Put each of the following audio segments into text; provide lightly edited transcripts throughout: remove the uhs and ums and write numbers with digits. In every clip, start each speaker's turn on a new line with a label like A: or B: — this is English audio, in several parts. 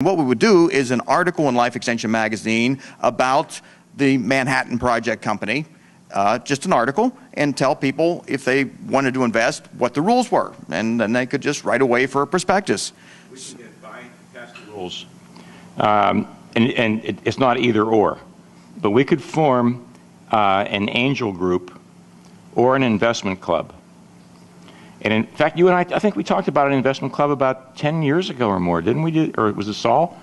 A: What we would do is an article in Life Extension magazine about the Manhattan Project Company, just an article, and tell people if they wanted to invest what the rules were, and then they could just write away for a prospectus.
B: We can get pass the rules, and it's not either or, but we could form an angel group or an investment club. And in fact, you and I think we talked about an investment club about 10 years ago or more, didn't we? Or was it Saul?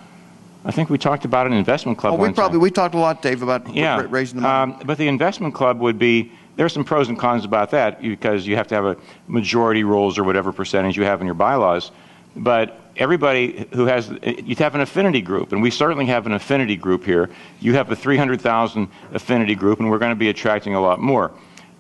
B: I think we talked about an investment club.
A: We talked a lot, Dave, about raising the money.
B: But the investment club would be, there's some pros and cons about that because you have to have a majority rules or whatever percentage you have in your bylaws. But everybody who has, you'd have an affinity group, and we certainly have an affinity group here. You have a 300,000 affinity group, and we're going to be attracting a lot more.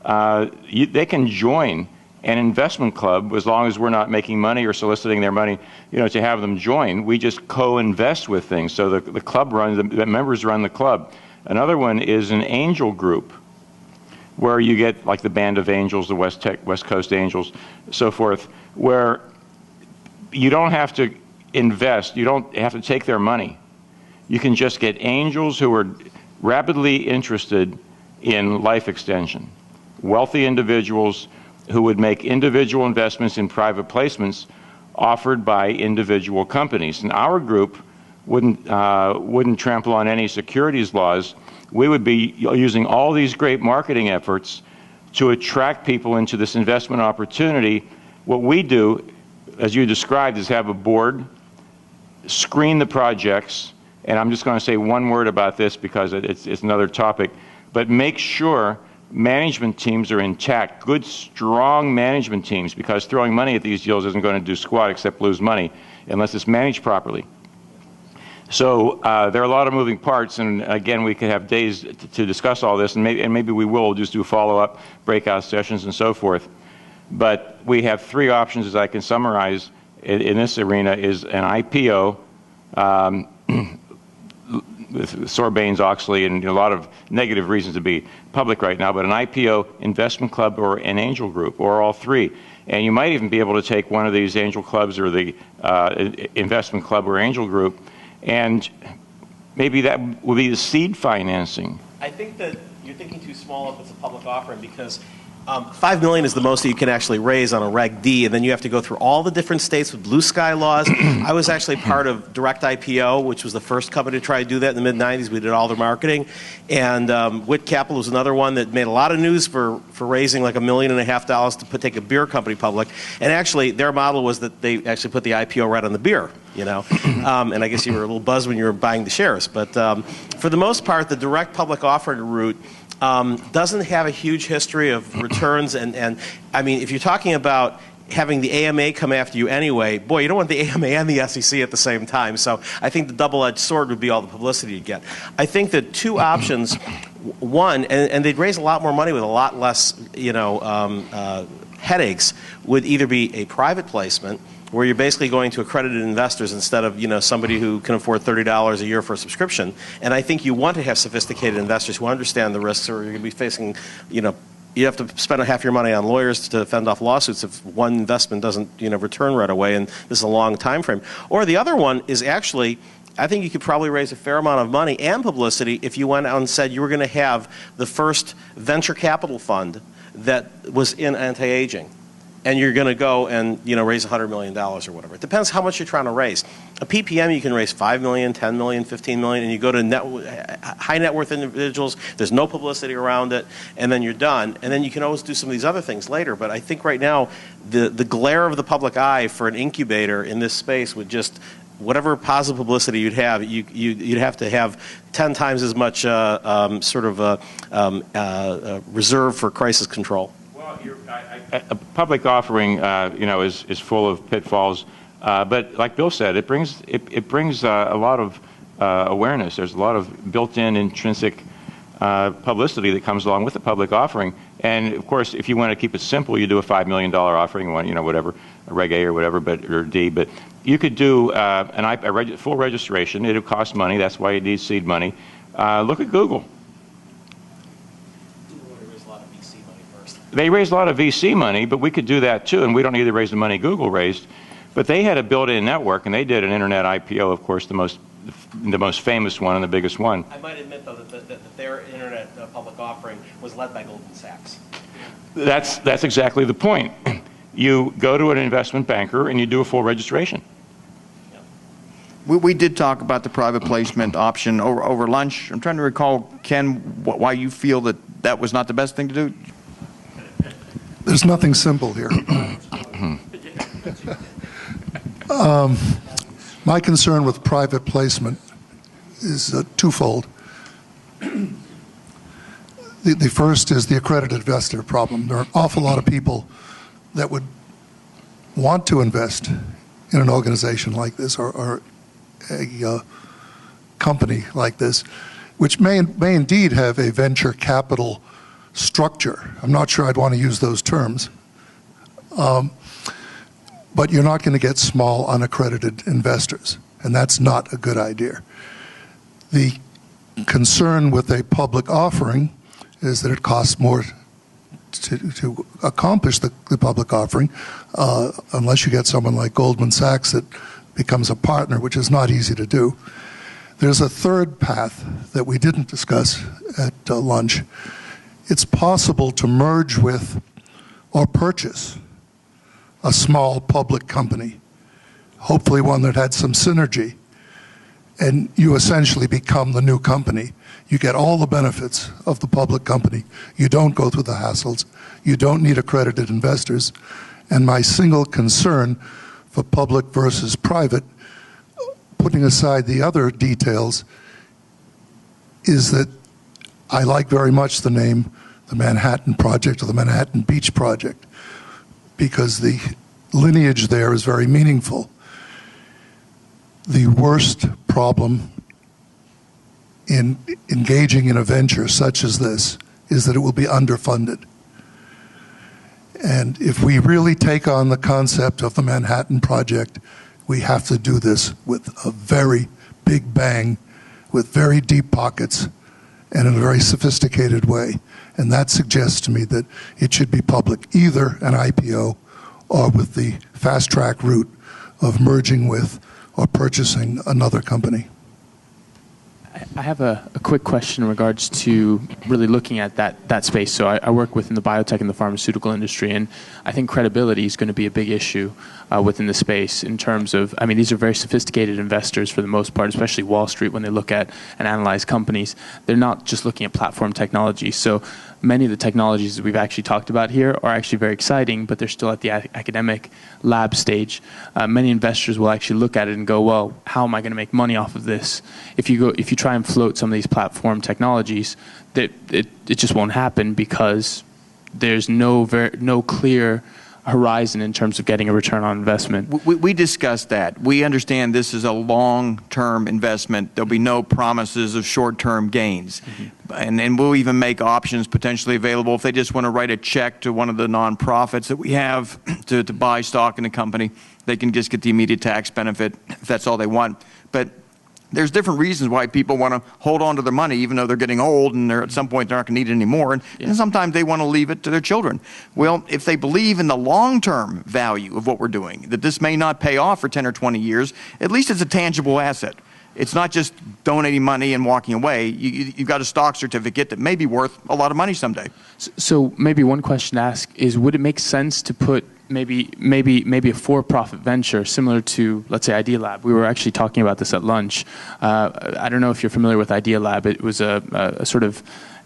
B: They can join an investment club as long as we're not making money or soliciting their money, to have them join. We just co-invest with things. So the club runs, the members run the club. Another one is an angel group, where you get like the Band of Angels, the West Coast Angels, so forth, where you don't have to invest, you don't have to take their money. You can just get angels who are rapidly interested in life extension, wealthy individuals who would make individual investments in private placements offered by individual companies. And our group wouldn't trample on any securities laws. We would be using all these great marketing efforts to attract people into this investment opportunity. What we do, as you described, is have a board, screen the projects, and I'm just going to say one word about this because it's another topic, but make sure management teams are intact, good, strong management teams, because throwing money at these deals isn't going to do squat except lose money unless it's managed properly. So there are a lot of moving parts, and again, we could have days to discuss all this, and maybe we will just do follow-up breakout sessions and so forth. But we have three options, as I can summarize in this arena, is an IPO, with Sarbanes-Oxley and a lot of negative reasons to be public right now, but an IPO, investment club, or an angel group, or all three. And you might even be able to take one of these angel clubs or the investment club or angel group, and maybe that will be the seed financing.
C: I think that you're thinking too small if it's a public offering, because $5 million is the most that you can actually raise on a Reg D, and then you have to go through all the different states with blue sky laws. I was actually part of Direct IPO, which was the first company to try to do that in the mid-'90s. We did all their marketing. And Wit Capital was another one that made a lot of news for raising like $1.5 million to take a beer company public. And actually, their model was that they actually put the IPO right on the beer. And I guess you were a little buzzed when you were buying the shares. But for the most part, the direct public offering route doesn't have a huge history of returns, and I mean, if you're talking about having the AMA come after you anyway, boy, you don't want the AMA and the SEC at the same time. So I think the double-edged sword would be all the publicity you get. I think that two options, one, and they'd raise a lot more money with a lot less, headaches, would either be a private placement, where you're basically going to accredited investors instead of somebody who can afford $30 a year for a subscription. And I think you want to have sophisticated investors who understand the risks, or you're going to be facing, you have to spend half your money on lawyers to fend off lawsuits if one investment doesn't return right away, and this is a long time frame. Or the other one is actually, I think you could probably raise a fair amount of money and publicity if you went out and said you were going to have the first venture capital fund that was in anti-aging. And you're going to go and raise $100 million or whatever. It depends how much you're trying to raise. A PPM, you can raise $5 million, $10 million, $15 million, and you go to high net worth individuals. There's no publicity around it, and then you're done. And then you can always do some of these other things later. But I think right now, the glare of the public eye for an incubator in this space would just, whatever positive publicity you'd have, you'd have to have 10 times as much reserve for crisis control.
B: A public offering, is full of pitfalls, but like Bill said, it brings a lot of awareness. There's a lot of built-in intrinsic publicity that comes along with the public offering. And of course, if you want to keep it simple, you do a $5 million offering, whatever, a Reg A or whatever, or D. But you could do a full registration. It would cost money. That's why you need seed money. Look at Google. They raised a lot of VC money, but we could do that too, and we don't need to raise the money Google raised. But they had a built-in network, and they did an internet IPO, of course, the most famous one and the biggest one.
C: I might admit, though, that their internet public offering was led by Goldman Sachs.
B: That's exactly the point. You go to an investment banker and you do a full registration.
A: We did talk about the private placement option over lunch. I'm trying to recall, Ken, why you feel that was not the best thing to do.
D: There's nothing simple here. My concern with private placement is twofold. The first is the accredited investor problem. There are an awful lot of people that would want to invest in an organization like this or a company like this, which may indeed have a venture capital structure. I'm not sure I'd want to use those terms. But you're not going to get small, unaccredited investors, and that's not a good idea. The concern with a public offering is that it costs more to accomplish the public offering, unless you get someone like Goldman Sachs that becomes a partner, which is not easy to do. There's a third path that we didn't discuss at lunch. It's possible to merge with or purchase a small public company, hopefully one that had some synergy, and you essentially become the new company. You get all the benefits of the public company. You don't go through the hassles. You don't need accredited investors. And my single concern for public versus private, putting aside the other details, is that I like very much the name the Manhattan Project or the Manhattan Beach Project, because the lineage there is very meaningful. The worst problem in engaging in a venture such as this is that it will be underfunded. And if we really take on the concept of the Manhattan Project, we have to do this with a very big bang, with very deep pockets, and in a very sophisticated way. And that suggests to me that it should be public, either an IPO or with the fast-track route of merging with or purchasing another company.
E: I have a quick question in regards to really looking at that space. So I work within the biotech and the pharmaceutical industry, and I think credibility is going to be a big issue within the space in terms of, I mean, these are very sophisticated investors for the most part, especially Wall Street when they look at and analyze companies. They're not just looking at platform technology. So many of the technologies that we've actually talked about here are actually very exciting, but they're still at the academic lab stage. Many investors will actually look at it and go, well, how am I going to make money off of this? If you try and float some of these platform technologies, it just won't happen because there's no clear horizon in terms of getting a return on investment.
A: We discussed that. We understand this is a long-term investment. There'll be no promises of short-term gains. Mm-hmm. And we'll even make options potentially available if they just want to write a check to one of the nonprofits that we have to buy stock in the company. They can just get the immediate tax benefit if that's all they want. But there's different reasons why people want to hold on to their money, even though they're getting old and at some point they're not going to need it anymore. And sometimes they want to leave it to their children. Well, if they believe in the long-term value of what we're doing, that this may not pay off for 10 or 20 years, at least it's a tangible asset. It's not just donating money and walking away. You've got a stock certificate that may be worth a lot of money someday.
E: So maybe one question to ask is, would it make sense to put maybe a for-profit venture similar to, let's say, Idea Lab? We were actually talking about this at lunch. I don't know if you're familiar with Idea Lab. It was a sort of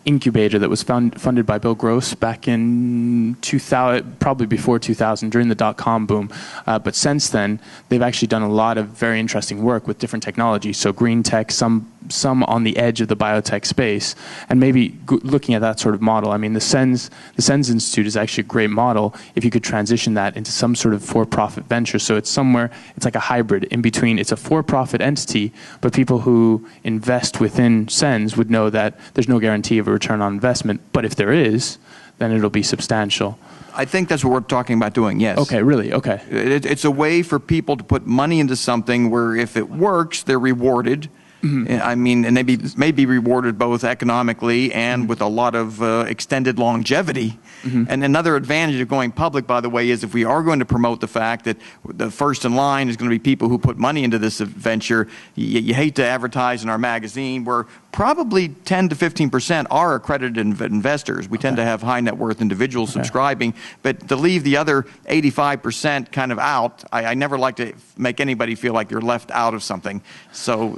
E: incubator that was funded by Bill Gross back in 2000, probably before 2000, during the dot-com boom. But since then, they've actually done a lot of very interesting work with different technologies. So green tech, some on the edge of the biotech space, and maybe looking at that sort of model. I mean, the SENS Institute is actually a great model if you could transition that into some sort of for-profit venture. So it's like a hybrid in between. It's a for-profit entity, but people who invest within SENS would know that there's no guarantee of a return on investment, but if there is, then it'll be substantial.
A: I think that's what we're talking about doing, yes.
E: Okay, really? Okay.
A: It's a way for people to put money into something where if it works, they're rewarded. I mean, and they may be rewarded both economically and with a lot of extended longevity. And another advantage of going public, by the way, is if we are going to promote the fact that the first in line is going to be people who put money into this venture, you hate to advertise in our magazine where probably 10 to 15% are accredited investors. We tend to have high net worth individuals subscribing, but to leave the other 85% kind of out, I never like to make anybody feel like you're left out of something. So